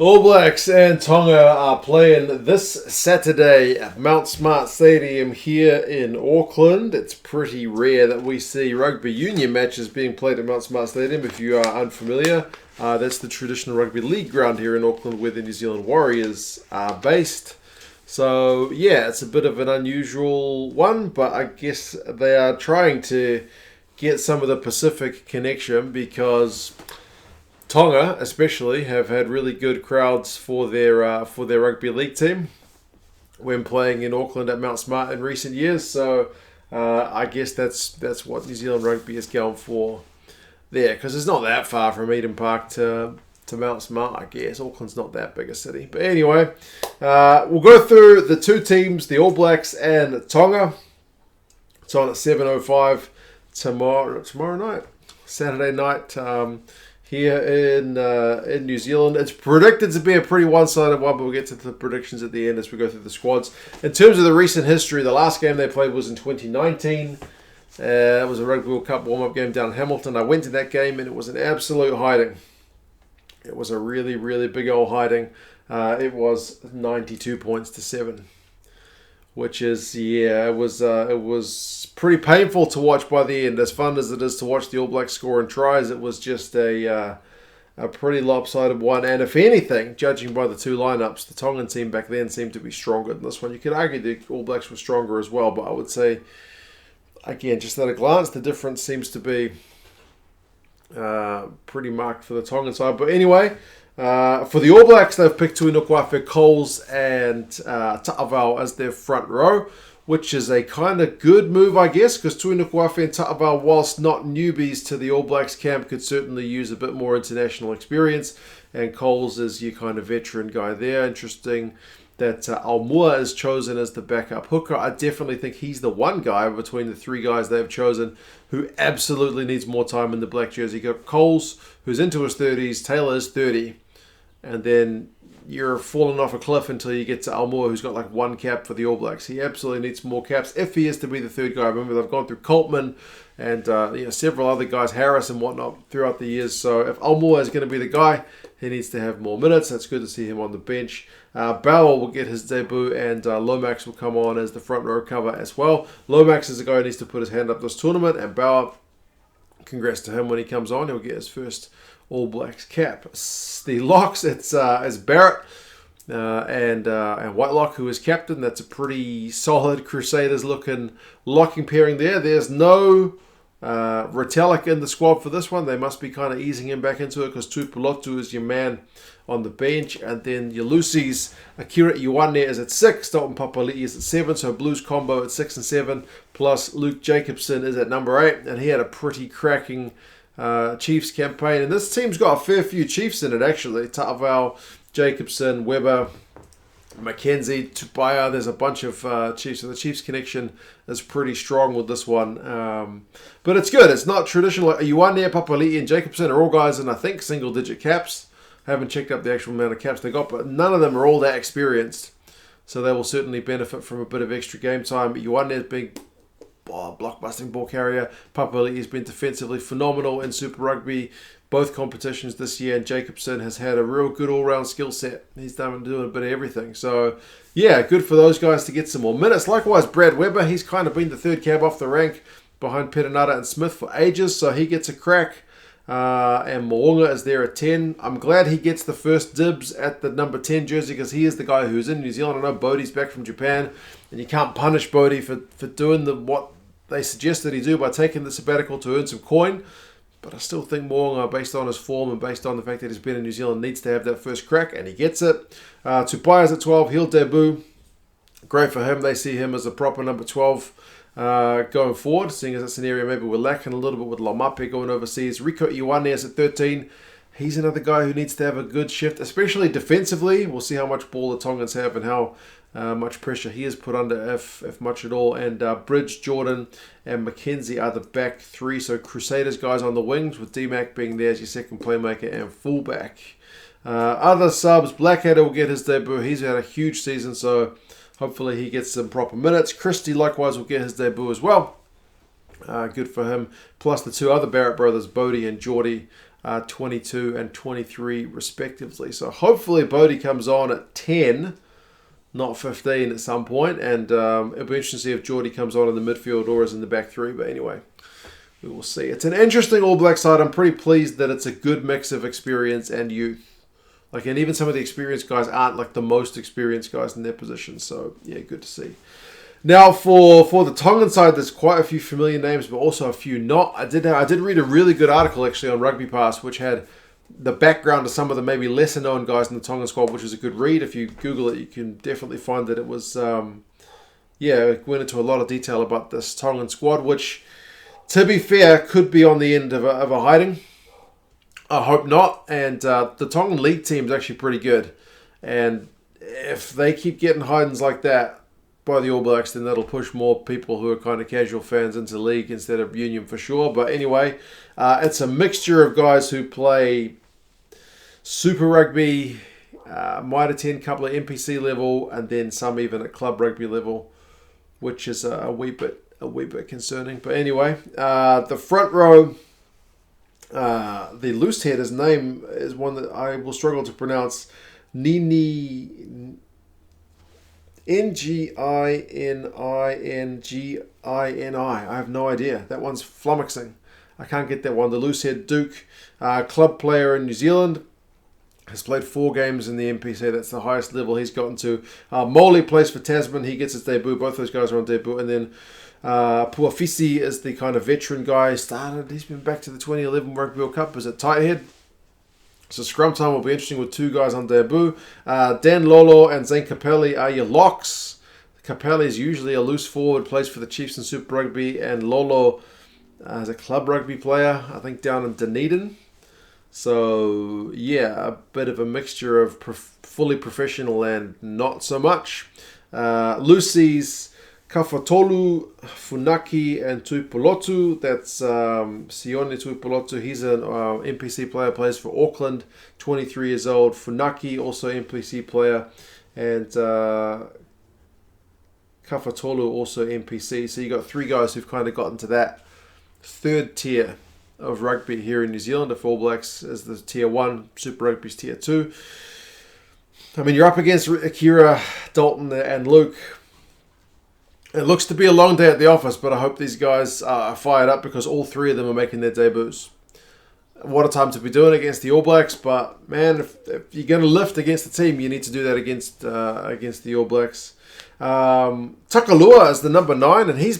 All Blacks and Tonga are playing this Saturday at Mount Smart Stadium here in Auckland. It's pretty rare that we see rugby union matches being played at Mount Smart Stadium. If you are unfamiliar, that's the traditional rugby league ground here in Auckland where the New Zealand Warriors are based. So yeah, it's a bit of an unusual one, but I guess they are trying to get some of the Pacific connection because Tonga, especially, have had really good crowds for their rugby league team when playing in Auckland at Mount Smart in recent years. So I guess that's what New Zealand rugby is going for there, because it's not that far from Eden Park to Mount Smart. I guess Auckland's not that big a city, but anyway, we'll go through the two teams, the All Blacks and Tonga. It's on at 7:05 tomorrow night, Saturday night. Here in New Zealand. It's predicted to be a pretty one-sided one, but we'll get to the predictions at the end as we go through the squads. In terms of the recent history, the last game they played was in 2019. It was a Rugby World Cup warm-up game down in Hamilton. I went to that game and it was an absolute hiding. It was a really, really big old hiding. It was 92 points to 7. Which is, it was pretty painful to watch by the end. As fun as it is to watch the All Blacks score and tries, it was just a pretty lopsided one. And if anything, judging by the two lineups, the Tongan team back then seemed to be stronger than this one. You could argue the All Blacks were stronger as well, but I would say, again, just at a glance, the difference seems to be pretty marked for the Tongan side. But anyway, for the All Blacks, they've picked Tuipulotu, Coles and Tyrel as their front row, which is a kind of good move, I guess, because Tuipulotu and Tyrel, whilst not newbies to the All Blacks camp, could certainly use a bit more international experience. And Coles is your kind of veteran guy there. Interesting that Aumua is chosen as the backup hooker. I definitely think he's the one guy between the three guys they've chosen who absolutely needs more time in the black jersey. You got Coles, who's into his 30s, Taylor's 30. And then you're falling off a cliff until you get to Aumua, who's got like one cap for the All Blacks. He absolutely needs more caps if he is to be the third guy. Remember, they've gone through Coltman and several other guys, Harris and whatnot, throughout the years. So if Aumua is going to be the guy, he needs to have more minutes. That's good to see him on the bench. Barrett will get his debut, and Lomax will come on as the front row cover as well. Lomax is the guy who needs to put his hand up this tournament, and Barrett, congrats to him when he comes on. He'll get his first All Blacks cap. The locks, it's Barrett and Whitelock, who is captain. That's a pretty solid Crusaders looking locking pairing there. There's no Retallick in the squad for this one. They must be kind of easing him back into it because Tuipulotu is your man on the bench, and then your Lucy's Akira Ioane is at 6, Dalton Papalii is at 7, so Blues combo at 6 and 7, plus Luke Jacobson is at number 8, and he had a pretty cracking Chiefs campaign, and this team's got a fair few Chiefs in it actually. Tyrel, Jacobson, Weber, McKenzie, Tupaea, there's a bunch of Chiefs, so the Chiefs connection is pretty strong with this one. But it's good. It's not traditional. Ioane, Papalii, and Jacobson are all guys in, I think, single-digit caps. I haven't checked up the actual amount of caps they got, but none of them are all that experienced. So they will certainly benefit from a bit of extra game time. Ioane is big, blockbusting ball carrier. Papalii has been defensively phenomenal in Super Rugby, both competitions this year, and Jacobson has had a real good all-round skill set. He's doing a bit of everything. So, yeah, good for those guys to get some more minutes. Likewise, Brad Weber, he's kind of been the third cab off the rank behind Perenara and Smith for ages, so he gets a crack. And Mo'unga is there at 10. I'm glad he gets the first dibs at the number 10 jersey because he is the guy who's in New Zealand. I know Bodie's back from Japan, and you can't punish Bodie for doing what they suggested he do by taking the sabbatical to earn some coin. But I still think Mo'unga, based on his form and based on the fact that he's been in New Zealand, needs to have that first crack, and he gets it. Tupaea's at 12. He'll debut. Great for him. They see him as a proper number 12 going forward, seeing as that's an area maybe we're lacking a little bit with Lomax going overseas. Rieko Ioane is at 13. He's another guy who needs to have a good shift, especially defensively. We'll see how much ball the Tongans have and how much pressure he is put under, if much at all. And Bridge, Jordan, and McKenzie are the back three. So Crusaders guys on the wings, with D-Mac being there as your second playmaker and fullback. Other subs, Blackadder will get his debut. He's had a huge season, so hopefully he gets some proper minutes. Christie likewise will get his debut as well. Good for him. Plus the two other Barrett brothers, Beauden and Jordie, 22 and 23 respectively. So hopefully Beauden comes on at 10, not 15 at some point, and it'll be interesting to see if Jordie comes on in the midfield or is in the back three. But anyway, we will see. It's an interesting All Black side. I'm pretty pleased that it's a good mix of experience and youth. Like, and even some of the experienced guys aren't like the most experienced guys in their position. So yeah, good to see. Now for the Tongan side, there's quite a few familiar names, but also a few not. I did read a really good article actually on Rugby Pass, which had the background of some of the maybe lesser known guys in the Tongan squad, which is a good read. If you Google it, you can definitely find that it was it went into a lot of detail about this Tongan squad, which, to be fair, could be on the end of a hiding. I hope not. And the Tongan league team is actually pretty good. And if they keep getting hidings like that by the All Blacks, then that'll push more people who are kind of casual fans into the league instead of Union for sure. But anyway, it's a mixture of guys who play Super Rugby, might attend a couple of NPC level, and then some even at club rugby level, which is a wee bit concerning. But anyway, the front row, the loose head, his name is one that I will struggle to pronounce. Nini, Nginingini. I have no idea. That one's flummoxing. I can't get that one. The loose head Duke, club player in New Zealand, has played 4 games in the NPC. That's the highest level he's gotten to. Moley plays for Tasman. He gets his debut. Both those guys are on debut. And then Puafisi is the kind of veteran guy. He's been back to the 2011 Rugby World Cup as a tight head. So scrum time will be interesting with 2 guys on debut. Dan Lolo and Zane Papalii are your locks. Papalii is usually a loose forward, plays for the Chiefs in Super Rugby, and Lolo is a club rugby player, I think down in Dunedin. So yeah, a bit of a mixture of fully professional and not so much. Lucy's Kafotolu, Funaki, and Tuipulotu. That's Sione Tuipulotu. He's an NPC player, plays for Auckland, 23 years old. Funaki, also NPC player. And Kafotolu, also NPC. So you got 3 guys who've kind of gotten to that 3rd tier of rugby here in New Zealand. If All Blacks is the tier 1, Super Rugby's tier 2. I mean, you're up against Akira, Dalton, and Luke. It looks to be a long day at the office, but I hope these guys are fired up because all 3 of them are making their debuts. What a time to be doing against the All Blacks, but man, if you're going to lift against the team, you need to do that against the All Blacks. Takalua is the number 9, and he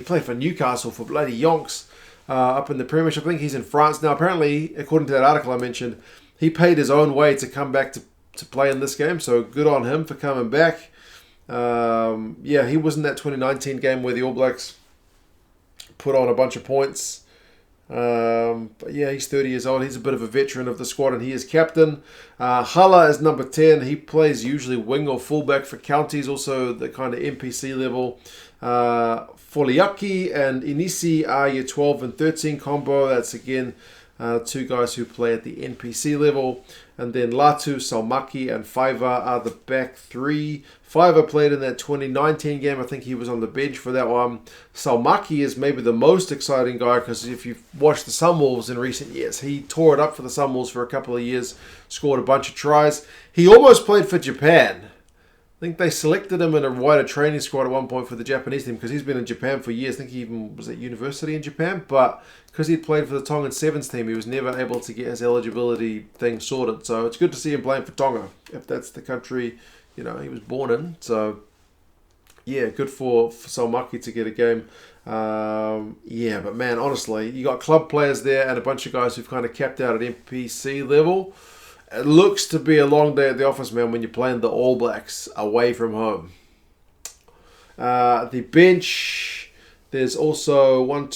played for Newcastle for bloody yonks up in the Premiership. I think he's in France now. Apparently, according to that article I mentioned, he paid his own way to come back to play in this game, so good on him for coming back. He was in that 2019 game where the All Blacks put on a bunch of points. But yeah, he's 30 years old. He's a bit of a veteran of the squad, and he is captain. Hala is number 10. He plays usually wing or fullback for counties, also the kind of NPC level. Foliaki and Inisi are your 12 and 13 combo. That's again 2 guys who play at the NPC level. And then Latu, Saumaki, and Faiva are the back 3. Faiva played in that 2019 game. I think he was on the bench for that one. Saumaki is maybe the most exciting guy because if you've watched the Sunwolves in recent years, he tore it up for the Sunwolves for a couple of years, scored a bunch of tries. He almost played for Japan. I think they selected him in a wider training squad at one point for the Japanese team because he's been in Japan for years. I think he even was at university in Japan, but because he'd played for the Tongan Sevens team, he was never able to get his eligibility thing sorted. So it's good to see him playing for Tonga, if that's the country he was born in. So yeah, good for Saumaki to get a game. But man, honestly, you got club players there and a bunch of guys who've kind of capped out at NPC level. It looks to be a long day at the office, man, when you're playing the All Blacks away from home. The bench, there's also 5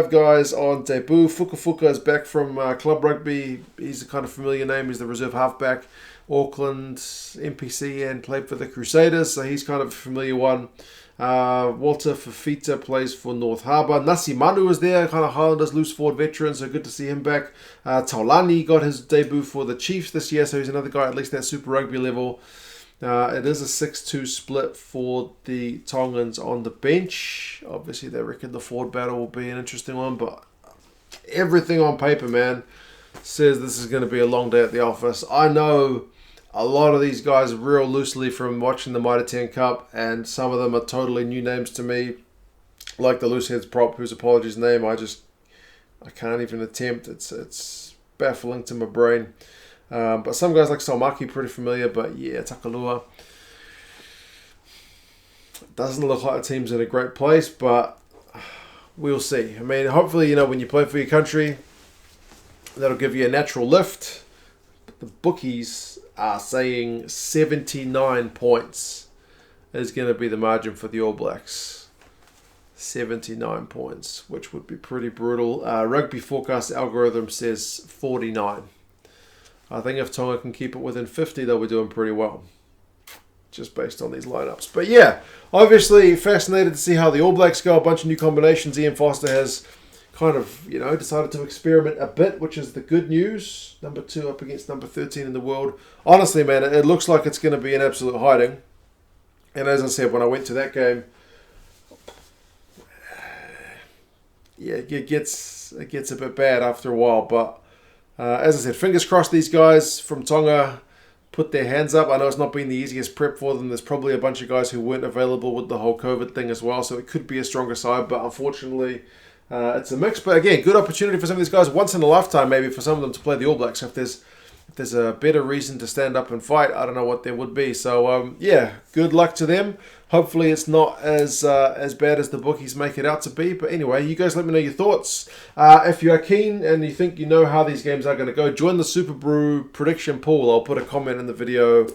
guys on debut. Fuka is back from club rugby. He's a kind of familiar name. He's the reserve halfback. Auckland NPC and played for the Crusaders, so he's kind of a familiar one. Walter Fafita plays for North Harbour. Nasi Manu is there, kind of Highlanders loose forward veteran, so good to see him back. Taulani got his debut for the Chiefs this year, so he's another guy at least at Super Rugby level. It is a 6-2 split for the Tongans on the bench. Obviously, they reckon the forward battle will be an interesting one, but everything on paper, man, says this is going to be a long day at the office. I know a lot of these guys real loosely from watching the Mitre 10 Cup, and some of them are totally new names to me, like the loose heads prop, whose apologies name I can't even attempt. It's baffling to my brain. But some guys like Saumaki, pretty familiar, but yeah, Takalua. Doesn't look like the team's in a great place, but we'll see. I mean, hopefully, when you play for your country, that'll give you a natural lift. But the bookies are saying 79 points is going to be the margin for the All Blacks. 79 points, which would be pretty brutal. Rugby Forecast algorithm says 49. I think if Tonga can keep it within 50, they'll be doing pretty well, just based on these lineups. But yeah, obviously fascinated to see how the All Blacks go. A bunch of new combinations. Ian Foster has kind of, decided to experiment a bit, which is the good news. Number 2 up against number 13 in the world. Honestly, man, it looks like it's going to be an absolute hiding. And as I said, when I went to that game, yeah, it gets a bit bad after a while. But as I said, fingers crossed these guys from Tonga put their hands up. I know it's not been the easiest prep for them. There's probably a bunch of guys who weren't available with the whole COVID thing as well, so it could be a stronger side, but unfortunately it's a mix. But again, good opportunity for some of these guys, once in a lifetime maybe, for some of them to play the All Blacks. If there's a better reason to stand up and fight, I don't know what there would be. So yeah, good luck to them. Hopefully it's not as bad as the bookies make it out to be. But anyway, you guys let me know your thoughts. If you are keen and you think you know how these games are going to go, join the Super Brew prediction pool. I'll put a comment in the video.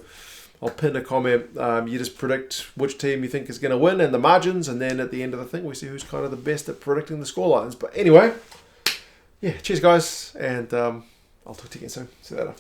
I'll pin a comment. You just predict which team you think is going to win and the margins. And then at the end of the thing, we see who's kind of the best at predicting the scorelines. But anyway, yeah, cheers guys. And I'll talk to you again soon. See you later.